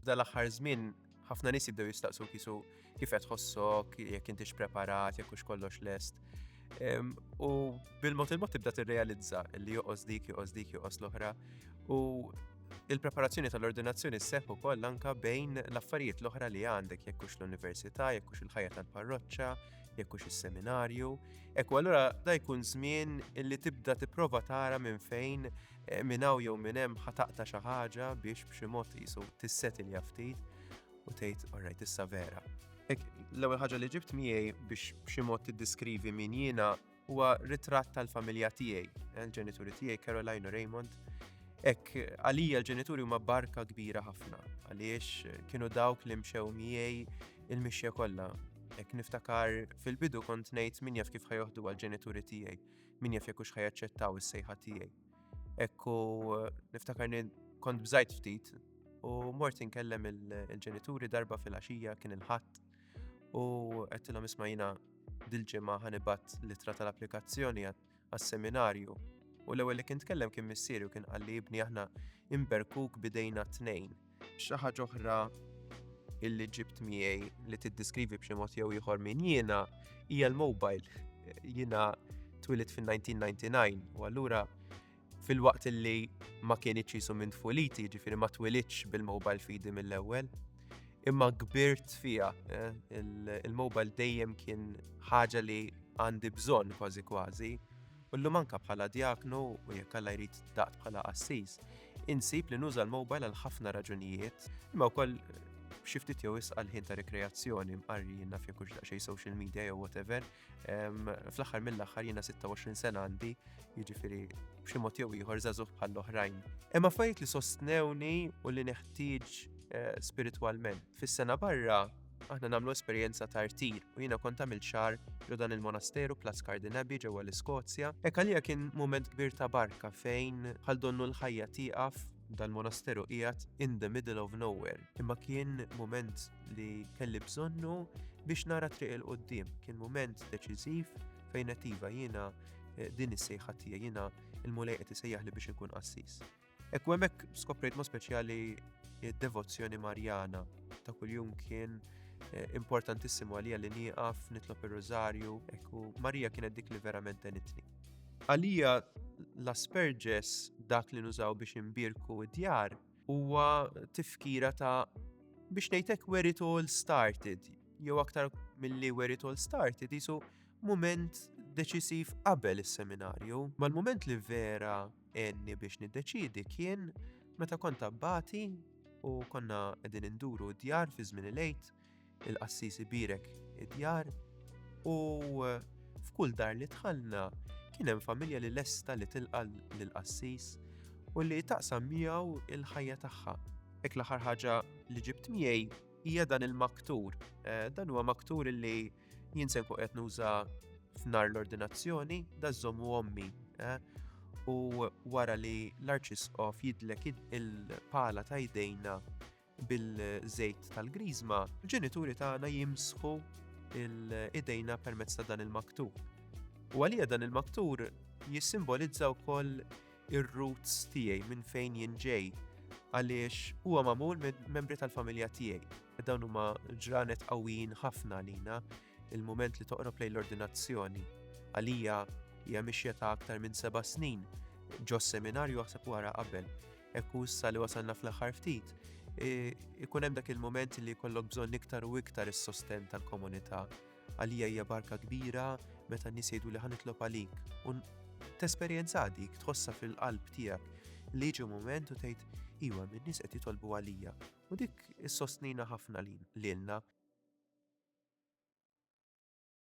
dal-aħħar żmien ħafna nies jibdew jistaqsuk isu kif qed tħossok, jekk intix preparat, jekk hux kollox lest. U bil-mod il-mod tibda tirrealizza li joqos dik, joqos l-oħra. U il-preparazzjoni tal-ordinazzjoni sseħħ ukoll anke bejn l-affarijiet l-oħra li għandek, jekk hux l-università, jekk hux il-ħajja tal-parroċċa, jekk hux is-seminarju. Ekku allura da jkun żmien illi tibda tipprova tara minn fejn minn hawn jew minn hemm ħataqta' xi ħaġa biex b'xi mod qisu tissettilja ftit u tgħid alright issa vera. L-ewwel ħaġa li ġibt miegħi biex b'xi mod tiddiskrivi min jiena huwa ritratt tal-familja tiegħi. Il-ġenituri tiegħi Caroline u Raymond. Għalija l-ġenituri huma barka kbira ħafna għaliex kienu dawk li mxew miegħi il-mixja kollha. Niftakar fil-bidu kont ngħid min jaf kif ħajoħdu għall-ġenituri tiegħi, min jaf jekk hux ħajaċċettaw is-sejħa tiegħi. Niftakar kont bżgħid ftit u mort inkellem il-ġenituri darba fil-għaxija kien il-ħadd u qedtilhom isma' jiena dil-ġimgħa ħanibatt littra tal-applikazzjoni għas-seminarju. U l-ewwel li kien tkellem kien missierju kien qal li ibni aħna imberkuk bidejna tnejn. Xi ħaġa oħra illi ġibt miegħi li tiddiskrivi b'xi mod jew ieħor min jiena hija l-mobile. Jiena twilit fin-1999 u allura fil-waqt illi ma kienx qisu minn tfuliti, jiġifieri ma twilitx bil-mobile f'idi mill-ewwel, imma kbirt fiha. Il-mobile dejjem kien ħaġa li għandi bżonn kważi. U llum anke bħala djaknu u jekk Alla jrid daqt bħala qassis, insib li nuża l-mobile għal ħafna raġunijiet, imma wkoll xi ftit jew għal ħin ta' rekreazzjoni mqarri jien naf jekk hux daqsxejn social media jew whatever. Fl-aħħar mill-aħħar jiena 26 sena għandi, jiġifieri b'xi mod jew ieħor żagħżugħ bħall-oħrajn. Hemm affarijiet li sostnewni u li neħtieġ spiritwalment. Fis-sena barra aħna nagħmlu esperjenza ta' rtir u jiena kont għamilt xahar ġo dan il-monasteru Plas Cardinebbi ġewwa l-Iskozja. Għalija kien mument kbir ta' barka fejn bħal donnu l-ħajja tieqaf dal-monasteru qiegħed in the middle of nowhere. Imma kien mument li kelli bżonnu biex nara triq il-qudiem. Kien mument deċiżiv fejn qed iva jiena din is-sejħa tiegħi, jiena il-mulej qed isejjaħli biex inkun qassis. U hemmhekk skoprejt mod speċjali id-devozzjoni Marjana ta' kuljum kien importantissimu għalija li nieqaf nitlob ir-Rożarju, u Marija kienet dik li verament tenitni. Għalija l-asperges dak li nużaw biex imbirku id-djar huwa tifkira ta' biex ngħidlek where it all started, jew aktar milli where it all started, isu mument deċisiv qabel is-seminarju. Ma l-mument li vera għenni biex niddeċidi kien meta kont abbati u konna qegħdin induru d-djar fi żmien il-għid, il-qassis ibirek id-djar u f'kull dar li dħalna kien hemm familja li lesta li tilqa' lill-qassis u li taqsam miegħu il-ħajja tagħha. L-aħħar ħaġa li ġibt miegħi hija dan il-maktur. Dan huwa maktur li jien se nkun qed nuża f'nar l-ordinazzjoni, da żommu ommi. U wara li l-Arċisqof jidlek il-pala ta' jdejna bil-żejt tal-griżma, il-ġenituri tagħna jimsħu il-idejna permezz ta' dan il-maktur. U għalija dan il-maktur jissimbolizza wkoll ir-roots tiegħi minn fejn jien ġej għaliex huwa magħmul minn membri tal-familja tiegħi. Dawn huma ġranet qawwijin ħafna għalina il-mument li toqrob lejn l-ordinazzjoni. Għalija hija mixja ta' aktar minn 7 snin ġo seminarju aħseb wara qabel. Ekku issa li wasalna fl-aħħar ftit, ikun hemm dak il-mument li jkollok bżonn iktar u iktar is-sosten tal-komunità. Għalija hija barka kbira meta n-nies jgħidu li ħanitlob għalik u tesperjenza dik tħossha fil-qalb tiegħek li jiġi mument u tgħid iwa min-nies qed jitolbu għalija. U dik issostnina ħafna lilna.